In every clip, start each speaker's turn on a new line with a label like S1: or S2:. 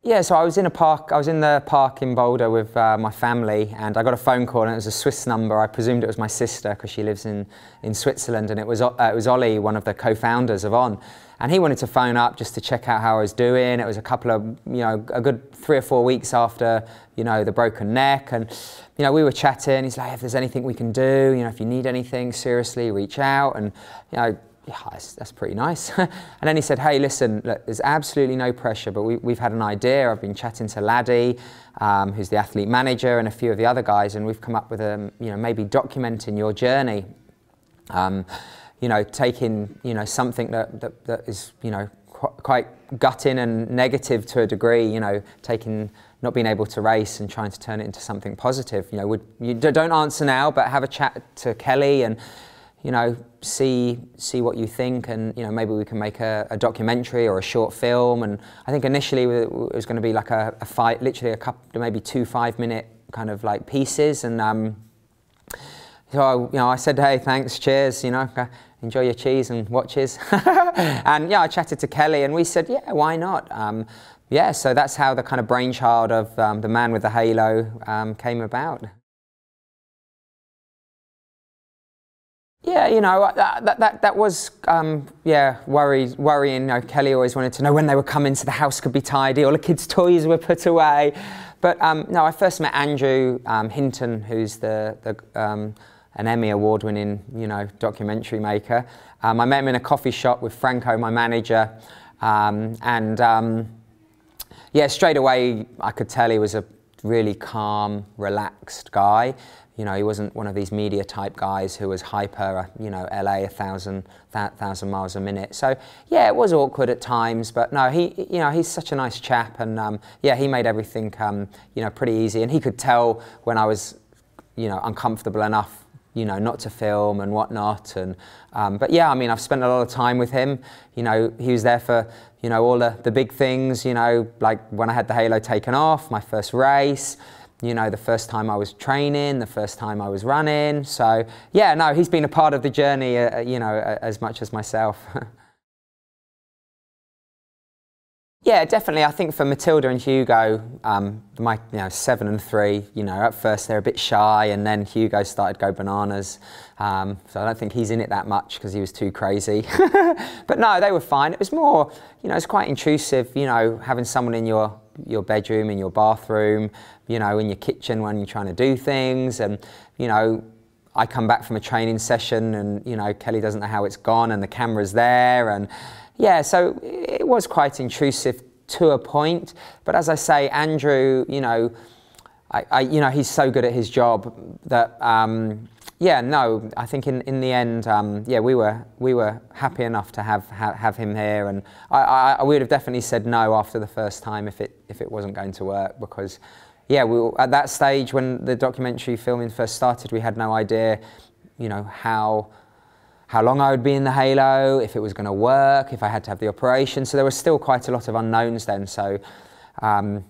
S1: Yeah, so I was in a park. I was in the park in Boulder with my family, and I got a phone call, and it was a Swiss number. I presumed it was my sister because she lives in Switzerland, and it was Ollie, one of the co-founders of On, and he wanted to phone up just to check out how I was doing. It was a couple of, a good 3 or 4 weeks after, the broken neck, and we were chatting. He's like, if there's anything we can do, if you need anything, seriously, reach out, and yeah, that's pretty nice. And then he said, hey, listen, look, there's absolutely no pressure, but we've had an idea. I've been chatting to Laddie, who's the athlete manager, and a few of the other guys, and we've come up with maybe documenting your journey. Taking, something that is, quite gutting and negative to a degree, taking, not being able to race and trying to turn it into something positive. You don't answer now, but have a chat to Kelly and, see what you think, and maybe we can make a documentary or a short film. And I think initially it was going to be like a fight, literally a couple, maybe 2 5-minute kind of like pieces. And so I said, hey, thanks, cheers, enjoy your cheese and watches. And yeah, I chatted to Kelly, and we said, yeah, why not? Yeah, so that's how the kind of brainchild of the man with the halo came about. Yeah, that was, worrying. Kelly always wanted to know when they were coming so the house could be tidy, all the kids' toys were put away. But no, I first met Andrew Hinton, who's an Emmy award-winning, documentary maker. I met him in a coffee shop with Franco, my manager, yeah, straight away I could tell he was a really calm, relaxed guy. He wasn't one of these media type guys who was hyper, LA 1,000 miles a minute. So yeah, it was awkward at times, but no, he's such a nice chap, and yeah, he made everything, pretty easy, and he could tell when I was, uncomfortable enough, not to film and whatnot. And but yeah, I mean, I've spent a lot of time with him. He was there for, all the big things, like when I had the halo taken off, my first race. The first time I was training, the first time I was running. So yeah, no, he's been a part of the journey, as much as myself. Yeah, definitely. I think for Matilda and Hugo, my 7 and 3, at first they're a bit shy, and then Hugo started to go bananas. So I don't think he's in it that much because he was too crazy. But no, they were fine. It was more, it's quite intrusive, having someone in your bedroom, in your bathroom, in your kitchen when you're trying to do things. And, I come back from a training session and, Kelly doesn't know how it's gone, and the camera's there. And yeah, so it was quite intrusive to a point. But as I say, Andrew, he's so good at his job that, yeah, no, I think in the end, yeah, we were happy enough to have him here, and I would have definitely said no after the first time if it wasn't going to work, because yeah, we were, at that stage when the documentary filming first started, we had no idea, how long I would be in the halo, if it was going to work, if I had to have the operation. So there was still quite a lot of unknowns then. So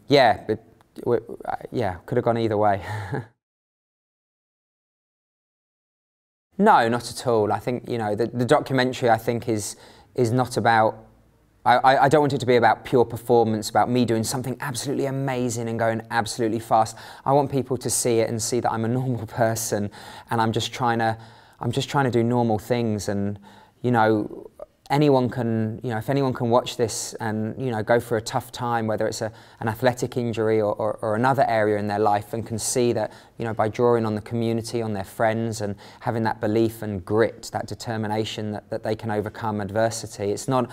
S1: yeah, yeah, could have gone either way. No, not at all. I think, the documentary, I think, is not about, I don't want it to be about pure performance, about me doing something absolutely amazing and going absolutely fast. I want people to see it and see that I'm a normal person, and I'm just trying to do normal things. And, anyone can, if anyone can watch this and, go through a tough time, whether it's an athletic injury or another area in their life, and can see that, by drawing on the community, on their friends, and having that belief and grit, that determination that they can overcome adversity. It's not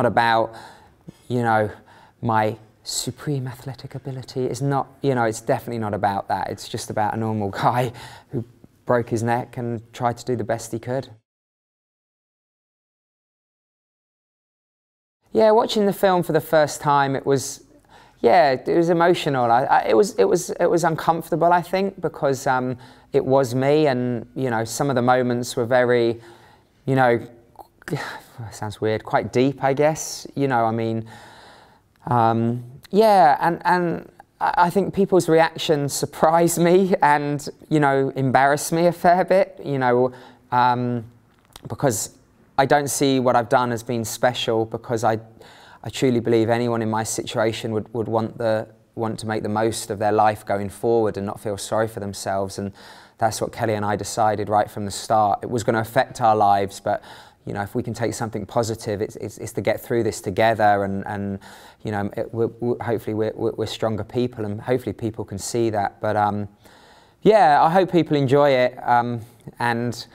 S1: about, my supreme athletic ability. It's not, it's definitely not about that. It's just about a normal guy who broke his neck and tried to do the best he could. Yeah, watching the film for the first time, it was emotional. It was uncomfortable, I think, because it was me, and some of the moments were very, sounds weird, quite deep, I guess. I mean, yeah, and I think people's reactions surprised me and embarrassed me a fair bit. Because I don't see what I've done as being special, because I I truly believe anyone in my situation would want to make the most of their life going forward and not feel sorry for themselves. And that's what Kelly and I decided right from the start. It was going to affect our lives, but you know, if we can take something positive, it's to get through this together, and you know, hopefully we're stronger people, and hopefully people can see that. But yeah, I hope people enjoy it, and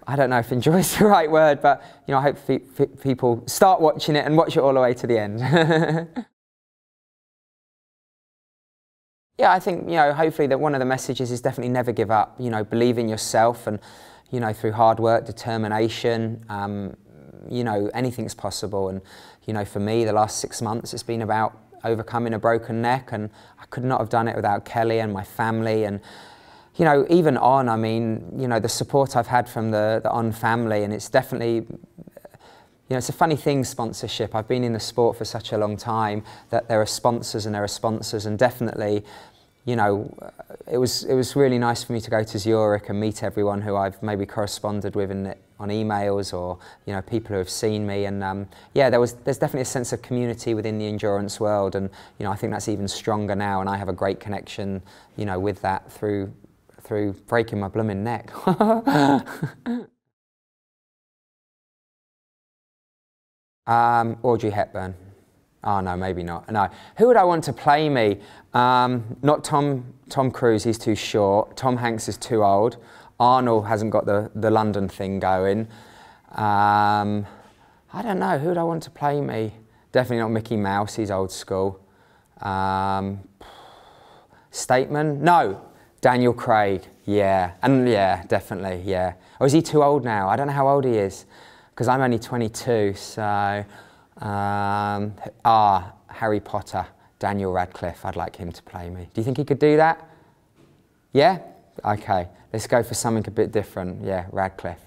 S1: I don't know if enjoy is the right word, but you know, I hope people start watching it and watch it all the way to the end. Yeah, I think, you know, hopefully that one of the messages is definitely never give up. You know, believe in yourself, and you know, through hard work, determination, you know, anything's possible. And you know, for me, the last 6 months, it's been about overcoming a broken neck, and I could not have done it without Kelly and my family. And you know, even On, I mean, you know, the support I've had from the On family, and it's definitely, you know, it's a funny thing, sponsorship. I've been in the sport for such a long time that there are sponsors and there are sponsors, and definitely, you know, it was really nice for me to go to Zurich and meet everyone who I've maybe corresponded with on emails, or you know, people who have seen me. And yeah, there's definitely a sense of community within the endurance world, and you know, I think that's even stronger now, and I have a great connection, you know, with that through breaking my blooming neck. Audrey Hepburn. Oh no, maybe not. No. Who would I want to play me? Not Tom Cruise, he's too short. Tom Hanks is too old. Arnold hasn't got the London thing going. I don't know, who would I want to play me? Definitely not Mickey Mouse, he's old school. Statement? No, Daniel Craig, yeah. And yeah, definitely, yeah. Or is he too old now? I don't know how old he is, because I'm only 22, so... Harry Potter, Daniel Radcliffe, I'd like him to play me. Do you think he could do that? Yeah? Okay, let's go for something a bit different. Yeah, Radcliffe.